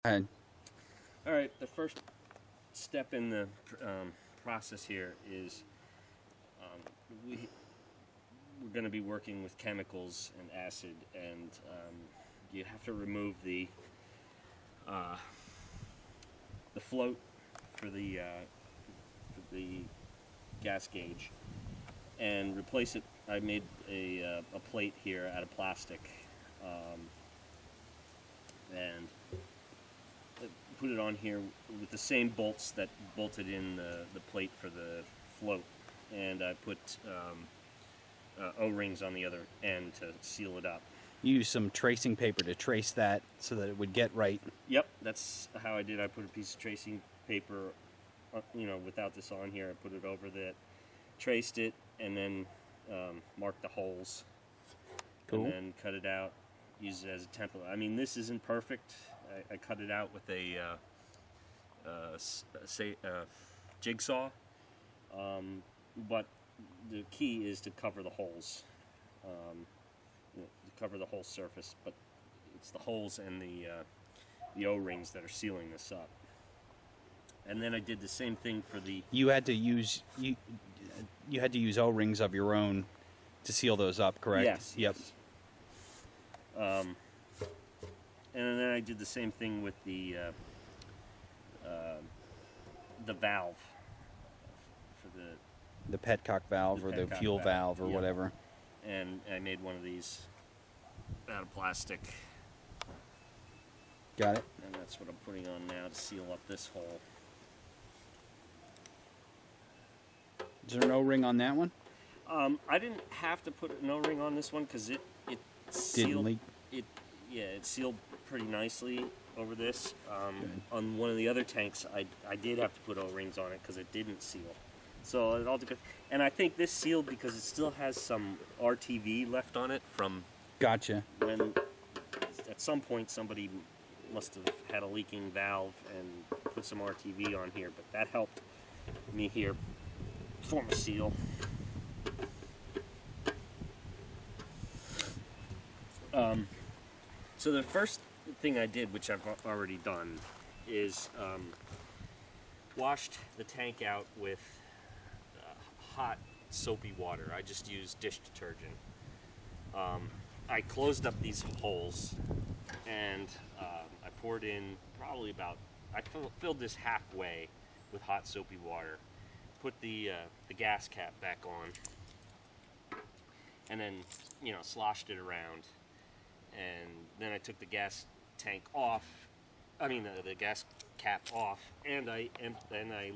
ahead. All right, the first step in the process here is we're going to be working with chemicals and acid, and you have to remove the float for the gas gauge and replace it. I made a plate here out of plastic and put it on here with the same bolts that bolted in the plate for the float, and I put O-rings on the other end to seal it up. You use some tracing paper to trace that so that it would get right. Yep, that's how I did. I put a piece of tracing paper, without this on here. I put it over that, traced it, and then marked the holes. Cool. And then cut it out, use it as a template. I mean, this isn't perfect. I cut it out with a jigsaw, but the key is to cover the holes, to cover the whole surface. But it's the holes and the O-rings that are sealing this up. And then I did the same thing for the. You had to use O-rings of your own to seal those up, correct? Yes. Yep. Yes. And then I did the same thing with the valve for the petcock valve or the fuel valve or whatever. And I made one of these out of plastic. Got it. And that's what I'm putting on now to seal up this hole. Is there an O-ring on that one? I didn't have to put an O-ring on this one because it sealed. Didn't leak? It sealed pretty nicely over this. On one of the other tanks, I did have to put O-rings on it because it didn't seal. So it all took. And I think this sealed because it still has some RTV left on it from. Gotcha. When at some point somebody must have had a leaking valve and put some RTV on here, but that helped me here form a seal. So the first thing I did, which I've already done, is washed the tank out with hot soapy water. I just used dish detergent. I closed up these holes and I poured in probably I filled this halfway with hot soapy water, put the gas cap back on, and then sloshed it around. And then I took the gas tank off, the gas cap off, and I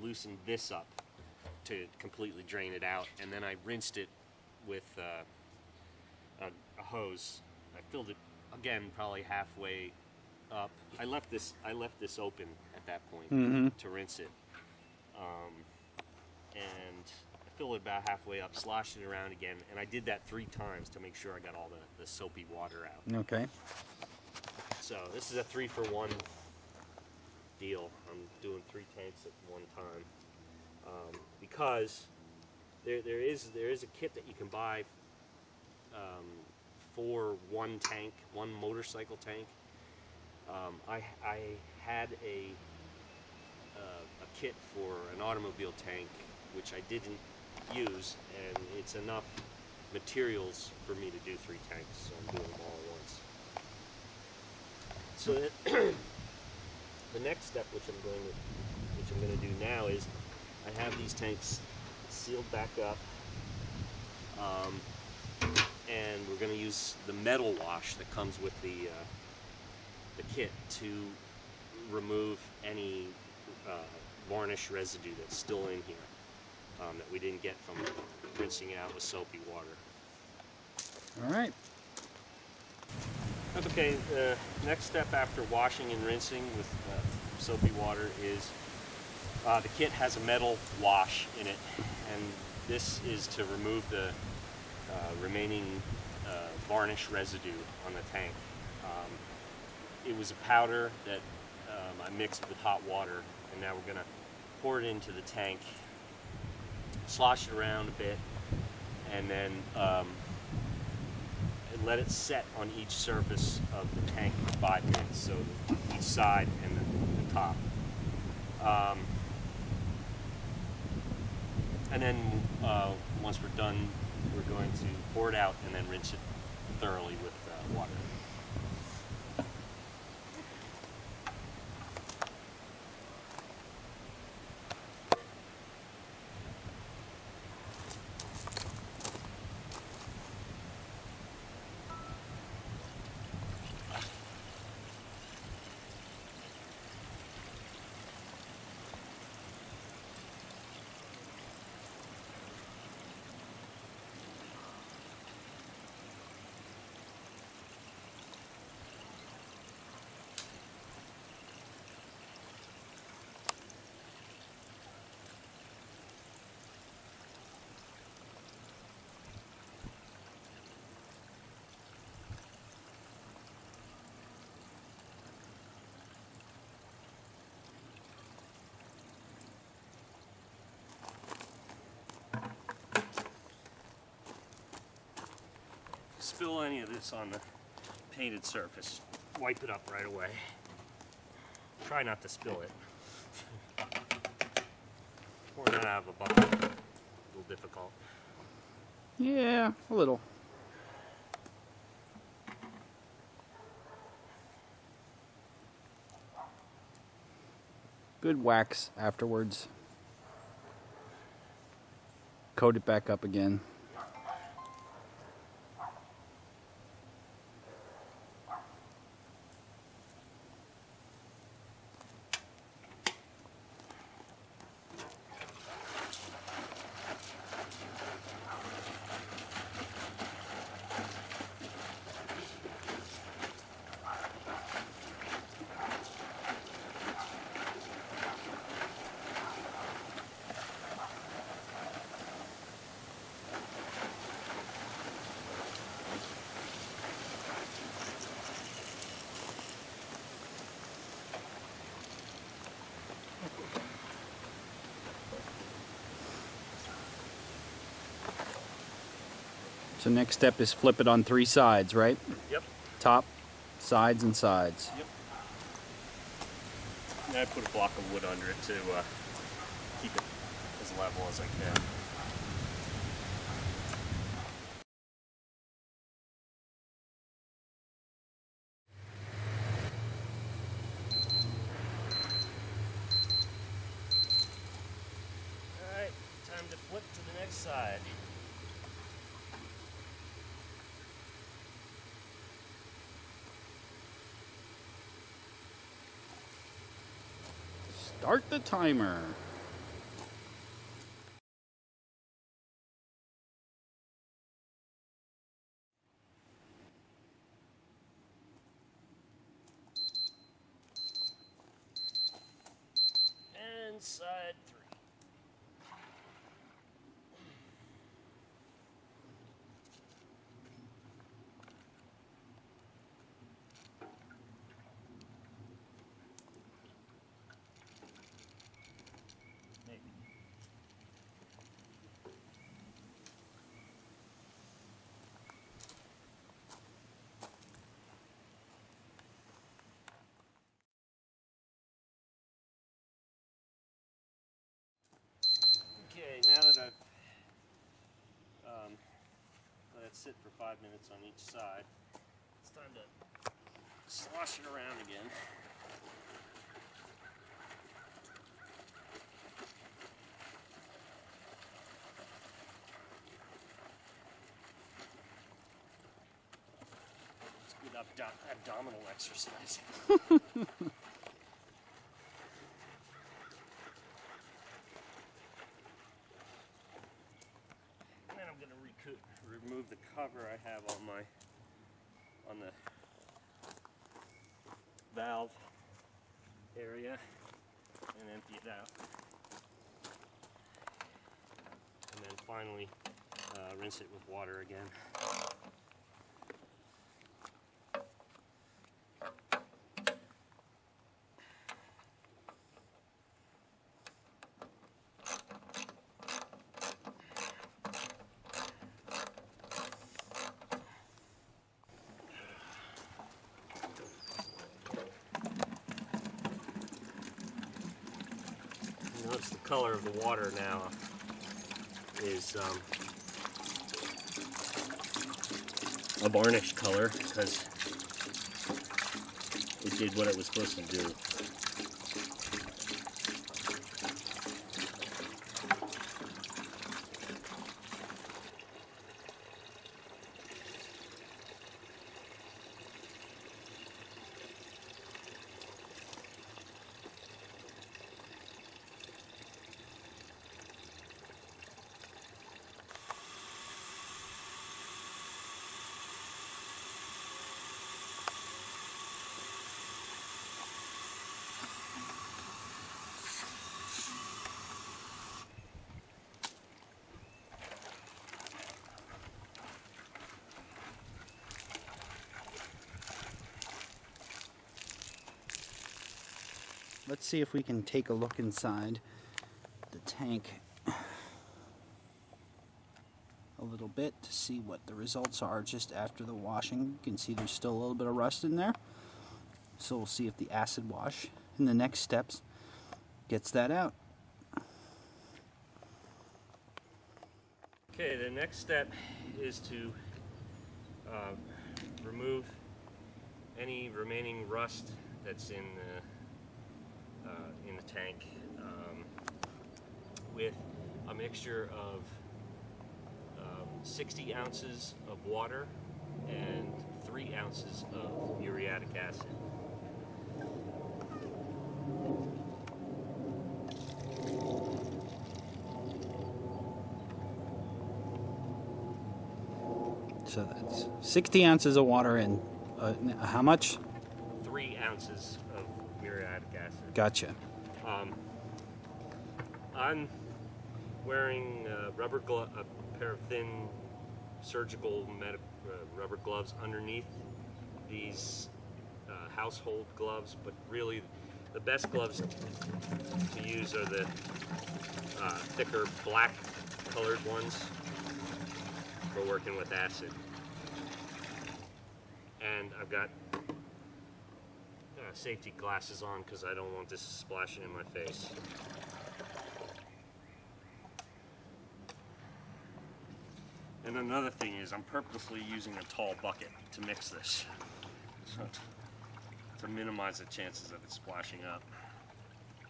loosened this up to completely drain it out, and then I rinsed it with a hose. I filled it again probably halfway up. I left this open at that point to rinse it, and I filled it about halfway up, sloshed it around again, and I did that 3 times to make sure I got all the soapy water out. Okay. So this is a 3-for-1 deal. I'm doing 3 tanks at one time because there is a kit that you can buy for one tank, one motorcycle tank. I had a kit for an automobile tank which I didn't use, and it's enough materials for me to do 3 tanks, so I'm doing them all at once. So the next step, which I'm going to do now, is I have these tanks sealed back up, and we're going to use the metal wash that comes with the kit to remove any varnish residue that's still in here that we didn't get from rinsing it out with soapy water. All right. Okay, the next step after washing and rinsing with soapy water is the kit has a metal wash in it, and this is to remove the remaining varnish residue on the tank. It was a powder that I mixed with hot water, and now we're going to pour it into the tank, slosh it around a bit, and then let it set on each surface of the tank for 5 minutes, so each side and top. And then once we're done, we're going to pour it out and then rinse it thoroughly with water. Spill any of this on the painted surface, wipe it up right away. Try not to spill it. Pouring that out of a bucket, a little difficult. Yeah, a little. Good wax afterwards. Coat it back up again. So next step is flip it on 3 sides, right? Yep. Top, sides, and sides. Yep. And I put a block of wood under it to keep it as level as I can. Alright, time to flip to the next side. Start the timer. And side 3. Okay, now that I've let it sit for 5 minutes on each side, it's time to slosh it around again. It's good abdominal exercise. Remove the cover I have on the valve area and empty it out. And then finally rinse it with water again. Notice the color of the water now is a varnish color because it did what it was supposed to do. Let's see if we can take a look inside the tank a little bit to see what the results are just after the washing. You can see there's still a little bit of rust in there. So we'll see if the acid wash in the next steps gets that out. Okay, the next step is to remove any remaining rust that's in the tank with a mixture of 60 ounces of water and 3 ounces of muriatic acid. So that's 60 ounces of water and how much? 3 ounces of muriatic acid. Gotcha. I'm wearing a pair of thin surgical rubber gloves underneath these household gloves, but really the best gloves to use are the thicker black colored ones for working with acid. And I've got safety glasses on because I don't want this splashing in my face. And another thing is I'm purposely using a tall bucket to mix this, so to minimize the chances of it splashing up.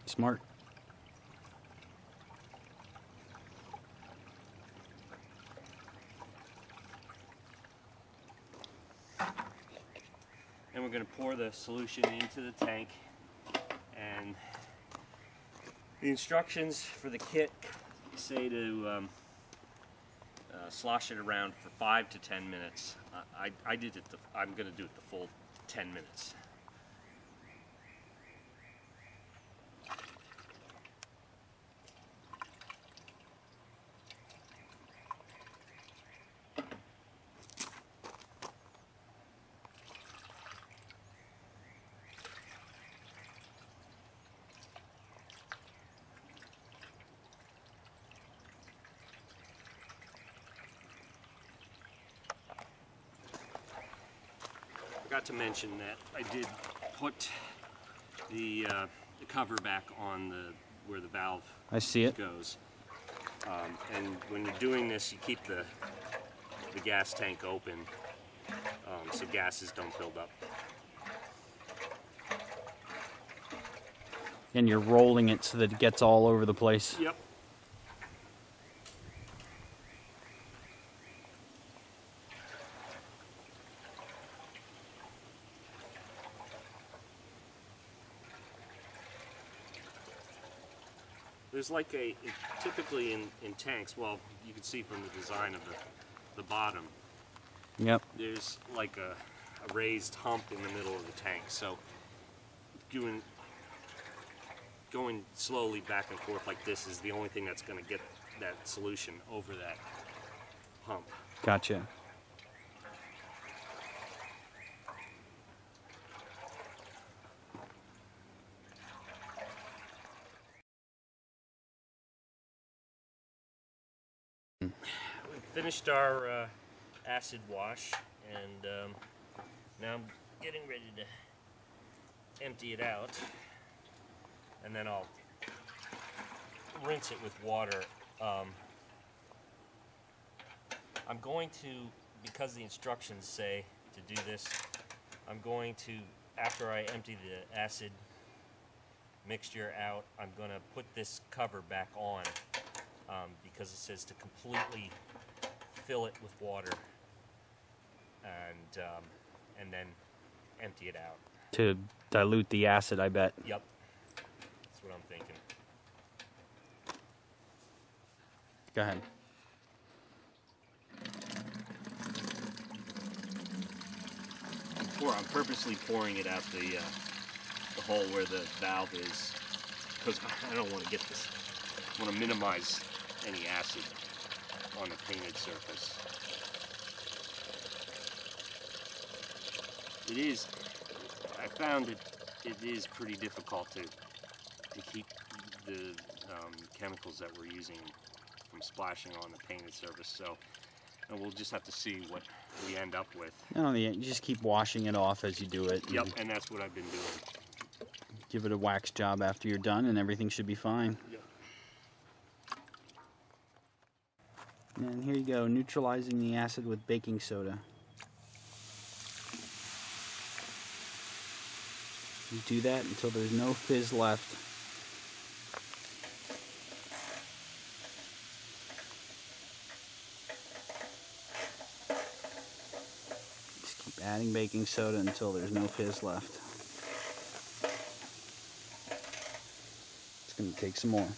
Smart. And we're going to pour the solution into the tank, and the instructions for the kit say to slosh it around for 5 to 10 minutes. I'm going to do it the full 10 minutes. Forgot to mention that I did put the cover back on where the valve I see it. goes. And when you're doing this, you keep the gas tank open so gases don't build up. And you're rolling it so that it gets all over the place. Yep. There's like typically in tanks, well, you can see from the design of the bottom, Yep. there's like a raised hump in the middle of the tank. So going slowly back and forth like this is the only thing that's going to get that solution over that hump. Gotcha. We've finished our acid wash, and now I'm getting ready to empty it out, and then I'll rinse it with water. I'm going to, because the instructions say to do this, I'm going to, after I empty the acid mixture out, I'm going to put this cover back on because it says to completely fill it with water and then empty it out. To dilute the acid, I bet. Yep, that's what I'm thinking. Go ahead. I'm purposely pouring it out the hole where the valve is, because I don't want to get this. I want to minimize any acid on the painted surface. It is. I found it is pretty difficult to keep the chemicals that we're using from splashing on the painted surface. So. And we'll just have to see what we end up with. No, you just keep washing it off as you do it. Yep, and that's what I've been doing. Give it a wax job after you're done, and everything should be fine. Yep. And here you go, neutralizing the acid with baking soda. You do that until there's no fizz left. Adding baking soda until there's no fizz left. It's going to take some more.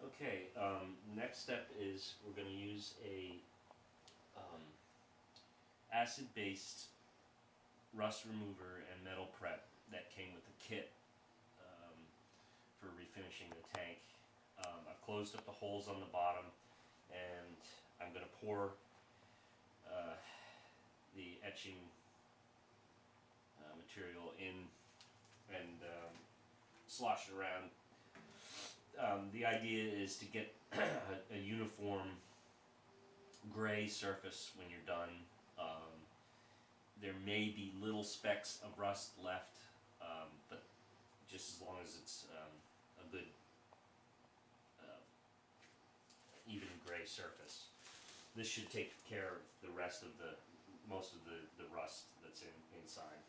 Okay, next step is we're going to use a acid-based rust remover and metal prep that came with the kit for refinishing the tank. I've closed up the holes on the bottom, and I'm going to pour the etching material in and slosh it around. The idea is to get a uniform gray surface when you're done. There may be little specks of rust left, but just as long as it's a good even gray surface. This should take care of the rest of most of the rust that's inside.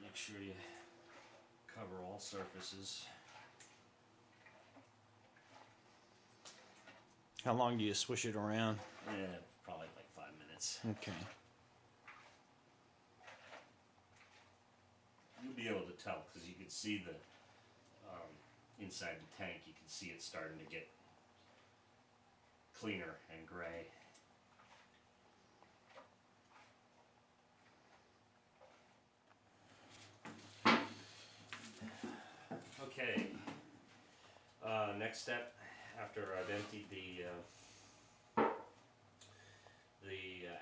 Make sure you cover all surfaces. How long do you swish it around? Yeah, probably like 5 minutes. Okay. You'll be able to tell because you can see the inside the tank. You can see it starting to get cleaner and gray. Okay, next step, after I've emptied the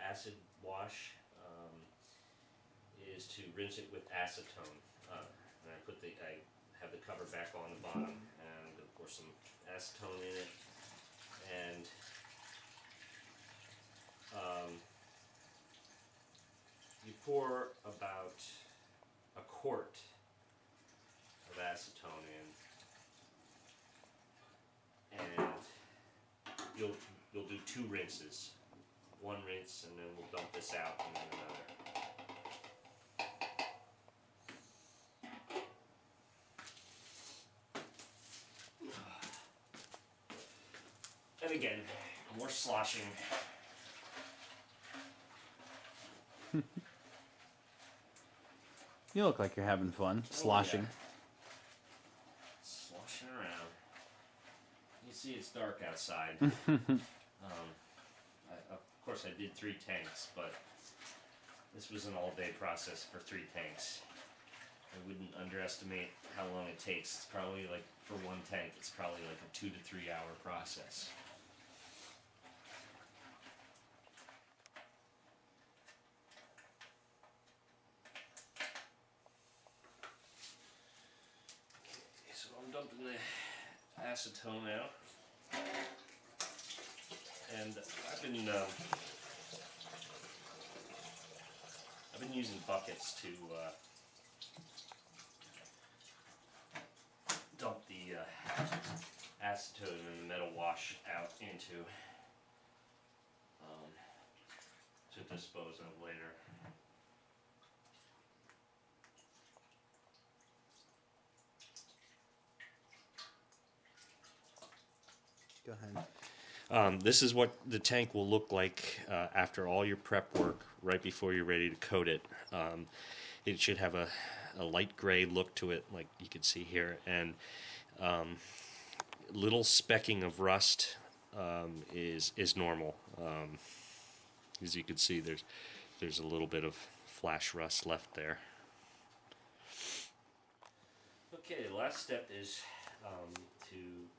acid wash, is to rinse it with acetone. And I have the cover back on the bottom, and I'm going to pour some acetone in it, and you pour about a quart of acetone in, and you'll do 2 rinses. One rinse, and then we'll dump this out, and then another. And again, more sloshing. You look like you're having fun, sloshing. Oh, yeah. Sloshing around. You see it's dark outside. Of course I did 3 tanks, but This was an all-day process for 3 tanks. I wouldn't underestimate how long it takes. It's probably like, for one tank, it's probably like a 2 to 3 hour process. Okay, so I'm dumping the acetone out. And I've been using buckets to dump the acetone and the metal wash out into to dispose of later. Go ahead. This is what the tank will look like after all your prep work, right before you're ready to coat it. It should have a light gray look to it, like you can see here, and little specking of rust is normal. As you can see, there's a little bit of flash rust left there. Okay, the last step is to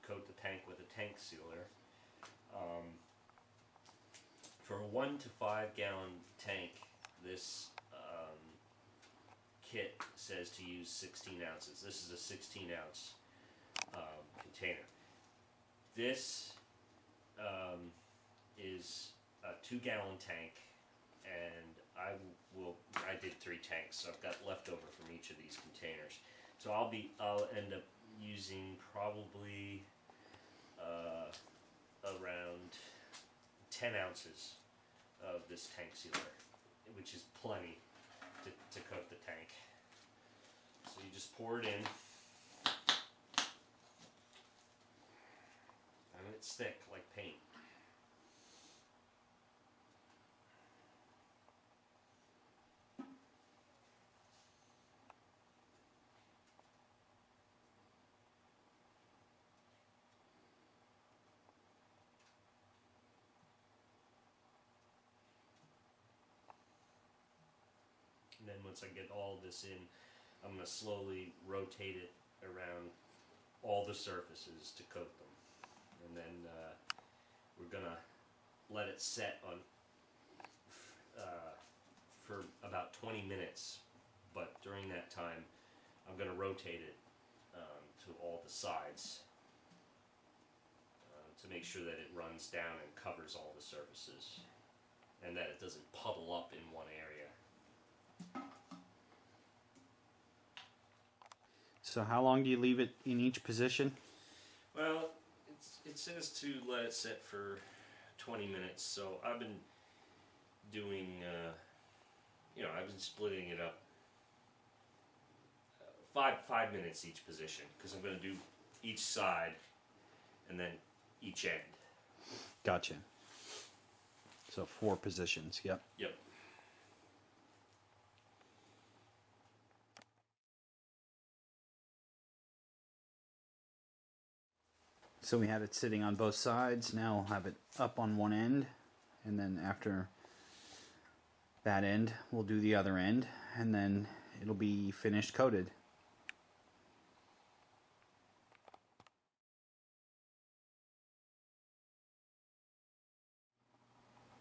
coat the tank with a tank sealer. For a 1 to 5 gallon tank, this kit says to use 16 ounces. This is a 16 ounce container. This is a 2 gallon tank, and I did 3 tanks, so I've got leftover from each of these containers. So I'll end up using probably around 10 ounces of this tank sealer, which is plenty to coat the tank. So you just pour it in, and it's thick like paint. And then once I get all this in, I'm going to slowly rotate it around all the surfaces to coat them. And then we're going to let it set on for about 20 minutes. But during that time, I'm going to rotate it to all the sides to make sure that it runs down and covers all the surfaces, and that it doesn't puddle up in one area. So how long do you leave it in each position? Well, it says to let it sit for 20 minutes, so I've been doing, I've been splitting it up 5 minutes each position, because I'm going to do each side and then each end. Gotcha. So 4 positions, yep. Yep. So we had it sitting on both sides. Now we'll have it up on one end, and then after that end, we'll do the other end, and then it'll be finished coated.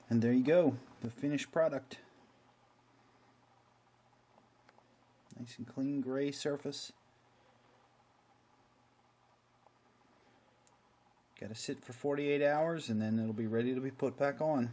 And there you go, the finished product. Nice and clean gray surface. Got to sit for 48 hours, and then it'll be ready to be put back on.